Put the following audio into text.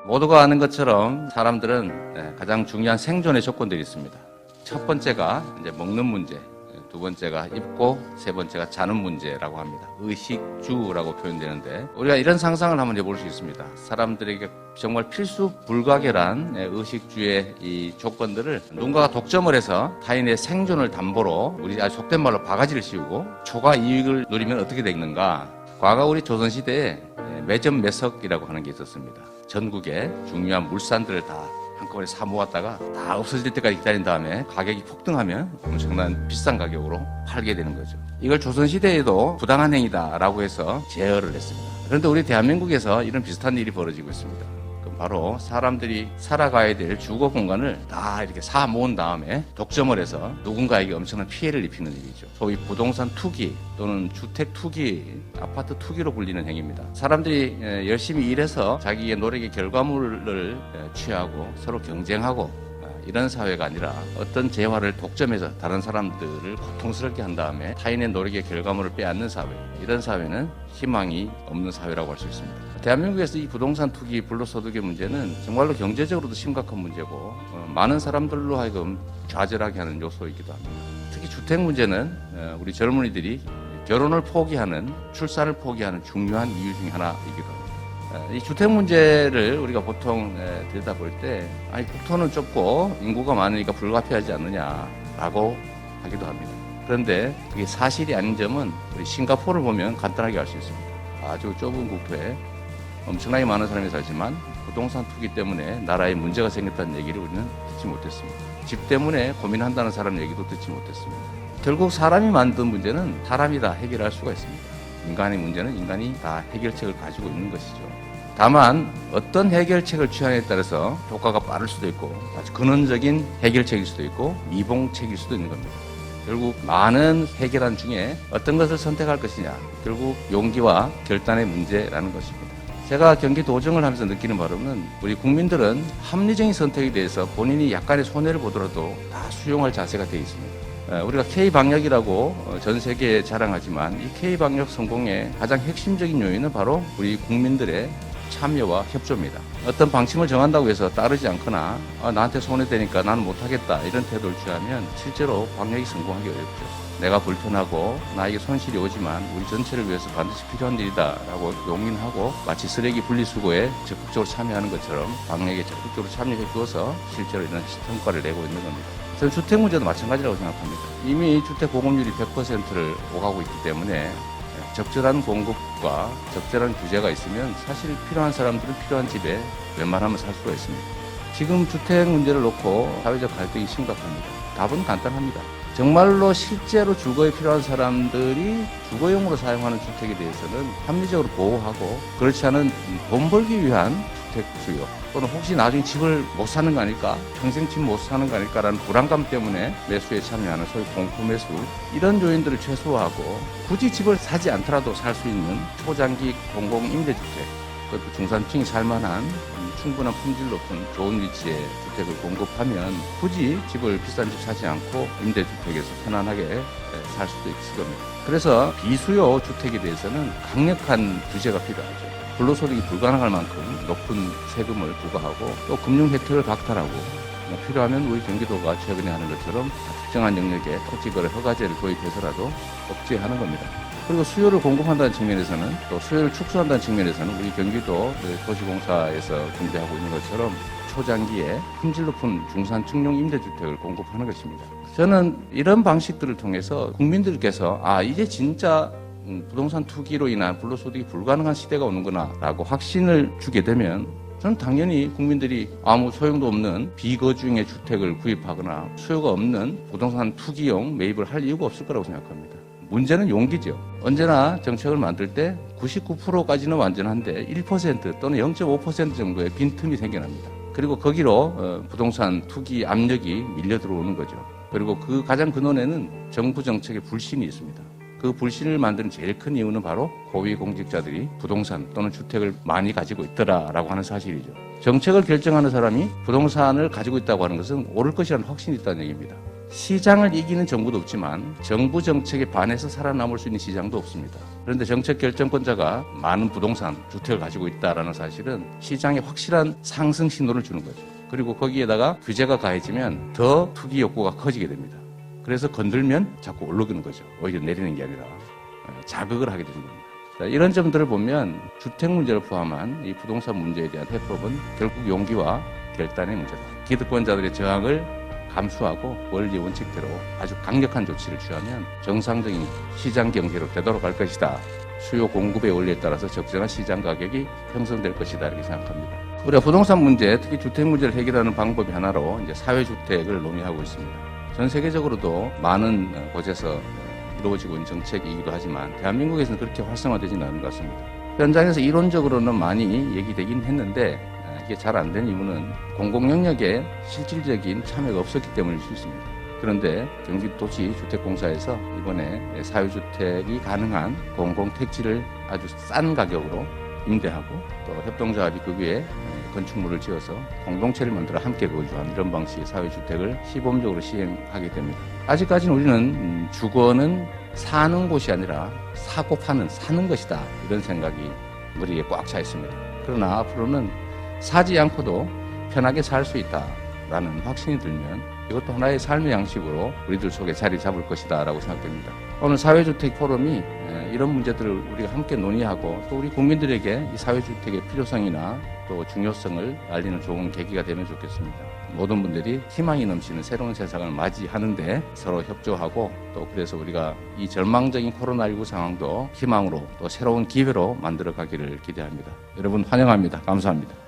모두가 아는 것처럼 사람들은 가장 중요한 생존의 조건들이 있습니다. 첫 번째가 이제 먹는 문제, 두 번째가 입고, 세 번째가 자는 문제라고 합니다. 의식주라고 표현되는데 우리가 이런 상상을 한번 해볼 수 있습니다. 사람들에게 정말 필수 불가결한 의식주의 이 조건들을 누군가가 독점을 해서 타인의 생존을 담보로 우리 아주 속된 말로 바가지를 씌우고 초과 이익을 누리면 어떻게 되는가? 과거 우리 조선시대에 매점매석이라고 하는 게 있었습니다. 전국에 중요한 물산들을 다 한꺼번에 사 모았다가 다 없어질 때까지 기다린 다음에 가격이 폭등하면 엄청난 비싼 가격으로 팔게 되는 거죠. 이걸 조선시대에도 부당한 행위다라고 해서 제어를 했습니다. 그런데 우리 대한민국에서 이런 비슷한 일이 벌어지고 있습니다. 그럼 바로 사람들이 살아가야 될 주거 공간을 다 이렇게 사 모은 다음에 독점을 해서 누군가에게 엄청난 피해를 입히는 일이죠. 소위 부동산 투기 또는 주택 투기, 아파트 투기로 불리는 행위입니다. 사람들이 열심히 일해서 자기의 노력의 결과물을 취하고 서로 경쟁하고 이런 사회가 아니라 어떤 재화를 독점해서 다른 사람들을 고통스럽게 한 다음에 타인의 노력의 결과물을 빼앗는 사회, 이런 사회는 희망이 없는 사회라고 할 수 있습니다. 대한민국에서 이 부동산 투기, 불로소득의 문제는 정말로 경제적으로도 심각한 문제고 많은 사람들로 하여금 좌절하게 하는 요소이기도 합니다. 특히 주택 문제는 우리 젊은이들이 결혼을 포기하는, 출산을 포기하는 중요한 이유 중에 하나이기도 합니다. 이 주택 문제를 우리가 보통 들여다볼 때 국토는 좁고 인구가 많으니까 불가피하지 않느냐라고 하기도 합니다. 그런데 그게 사실이 아닌 점은 우리 싱가포르를 보면 간단하게 알 수 있습니다. 아주 좁은 국토에 엄청나게 많은 사람이 살지만 부동산 투기 때문에 나라에 문제가 생겼다는 얘기를 우리는 듣지 못했습니다. 집 때문에 고민한다는 사람 얘기도 듣지 못했습니다. 결국 사람이 만든 문제는 사람이 다 해결할 수가 있습니다. 인간의 문제는 인간이 다 해결책을 가지고 있는 것이죠. 다만 어떤 해결책을 취하느냐에 따라서 효과가 빠를 수도 있고 아주 근원적인 해결책일 수도 있고 미봉책일 수도 있는 겁니다. 결국 많은 해결안 중에 어떤 것을 선택할 것이냐, 결국 용기와 결단의 문제라는 것입니다. 제가 경기도정을 하면서 느끼는 바로는 우리 국민들은 합리적인 선택에 대해서 본인이 약간의 손해를 보더라도 다 수용할 자세가 되어 있습니다. 우리가 K방역이라고 전 세계에 자랑하지만 이 K방역 성공의 가장 핵심적인 요인은 바로 우리 국민들의 참여와 협조입니다. 어떤 방침을 정한다고 해서 따르지 않거나 나한테 손해되니까 나는 못하겠다 이런 태도를 취하면 실제로 방역이 성공하기 어렵죠. 내가 불편하고 나에게 손실이 오지만 우리 전체를 위해서 반드시 필요한 일이다라고 용인하고 마치 쓰레기 분리수거에 적극적으로 참여하는 것처럼 방역에 적극적으로 참여해 주어서 실제로 이런 성과를 내고 있는 겁니다. 저는 주택 문제도 마찬가지라고 생각합니다. 이미 주택 공급률이 100%를 오가고 있기 때문에 적절한 공급과 적절한 규제가 있으면 사실 필요한 사람들은 필요한 집에 웬만하면 살 수가 있습니다. 지금 주택 문제를 놓고 사회적 갈등이 심각합니다. 답은 간단합니다. 정말로 실제로 주거에 필요한 사람들이 주거용으로 사용하는 주택에 대해서는 합리적으로 보호하고 그렇지 않은 돈 벌기 위한 주택 수요 또는 혹시 나중에 집을 못 사는 거 아닐까, 평생 집 못 사는 거 아닐까라는 불안감 때문에 매수에 참여하는 소위 공포매수, 이런 요인들을 최소화하고 굳이 집을 사지 않더라도 살 수 있는 초장기 공공임대주택, 그것도 중산층이 살만한 충분한 품질 높은 좋은 위치의 주택을 공급하면 굳이 집을 비싼 집 사지 않고 임대주택에서 편안하게 살 수도 있을 겁니다. 그래서 비수요 주택에 대해서는 강력한 규제가 필요하죠. 불로소득이 불가능할 만큼 높은 세금을 부과하고 또 금융 혜택을 박탈하고 필요하면 우리 경기도가 최근에 하는 것처럼 특정한 영역에 토지거래 허가제를 도입해서라도 억제하는 겁니다. 그리고 수요를 공급한다는 측면에서는 또 수요를 축소한다는 측면에서는 우리 경기도 도시공사에서 준비하고 있는 것처럼 초장기에 품질 높은 중산층용 임대주택을 공급하는 것입니다. 저는 이런 방식들을 통해서 국민들께서 이제 진짜 부동산 투기로 인한 불로소득이 불가능한 시대가 오는구나 라고 확신을 주게 되면 저는 당연히 국민들이 아무 소용도 없는 비거주용의 주택을 구입하거나 수요가 없는 부동산 투기용 매입을 할 이유가 없을 거라고 생각합니다. 문제는 용기죠. 언제나 정책을 만들 때 99%까지는 완전한데 1% 또는 0.5% 정도의 빈틈이 생겨납니다. 그리고 거기로 부동산 투기 압력이 밀려 들어오는 거죠. 그리고 그 가장 근원에는 정부 정책의 불신이 있습니다. 그 불신을 만드는 제일 큰 이유는 바로 고위공직자들이 부동산 또는 주택을 많이 가지고 있더라라고 하는 사실이죠. 정책을 결정하는 사람이 부동산을 가지고 있다고 하는 것은 옳을 것이라는 확신이 있다는 얘기입니다. 시장을 이기는 정부도 없지만 정부 정책에 반해서 살아남을 수 있는 시장도 없습니다. 그런데 정책 결정권자가 많은 부동산, 주택을 가지고 있다는 사실은 시장에 확실한 상승 신호를 주는 거죠. 그리고 거기에다가 규제가 가해지면 더 투기 욕구가 커지게 됩니다. 그래서 건들면 자꾸 올라가는 거죠. 오히려 내리는 게 아니라 자극을 하게 되는 겁니다. 자, 이런 점들을 보면 주택 문제를 포함한 이 부동산 문제에 대한 해법은 결국 용기와 결단의 문제다. 기득권자들의 저항을 감수하고 원리 원칙대로 아주 강력한 조치를 취하면 정상적인 시장 경제로 되돌아갈 것이다. 수요 공급의 원리에 따라서 적정한 시장 가격이 형성될 것이다. 이렇게 생각합니다. 우리가 부동산 문제, 특히 주택 문제를 해결하는 방법이 하나로 이제 사회주택을 논의하고 있습니다. 전 세계적으로도 많은 곳에서 이루어지고 있는 정책이기도 하지만 대한민국에서는 그렇게 활성화되지는 않은 것 같습니다. 현장에서 이론적으로는 많이 얘기되긴 했는데 이게 잘 안 된 이유는 공공 영역에 실질적인 참여가 없었기 때문일 수 있습니다. 그런데 경기도시주택공사에서 이번에 사회주택이 가능한 공공택지를 아주 싼 가격으로 임대하고 또 협동조합이 그 위에 건축물을 지어서 공동체를 만들어 함께 거주하는 이런 방식의 사회주택을 시범적으로 시행하게 됩니다. 아직까지는 우리는 주거는 사는 곳이 아니라 사고 파는 사는 것이다 이런 생각이 머리에 꽉 차 있습니다. 그러나 앞으로는 사지 않고도 편하게 살 수 있다라는 확신이 들면 이것도 하나의 삶의 양식으로 우리들 속에 자리 잡을 것이다 라고 생각됩니다. 오늘 사회주택 포럼이 이런 문제들을 우리가 함께 논의하고 또 우리 국민들에게 이 사회주택의 필요성이나 또 중요성을 알리는 좋은 계기가 되면 좋겠습니다. 모든 분들이 희망이 넘치는 새로운 세상을 맞이하는데 서로 협조하고 또 그래서 우리가 이 절망적인 코로나19 상황도 희망으로 또 새로운 기회로 만들어 가기를 기대합니다. 여러분 환영합니다. 감사합니다.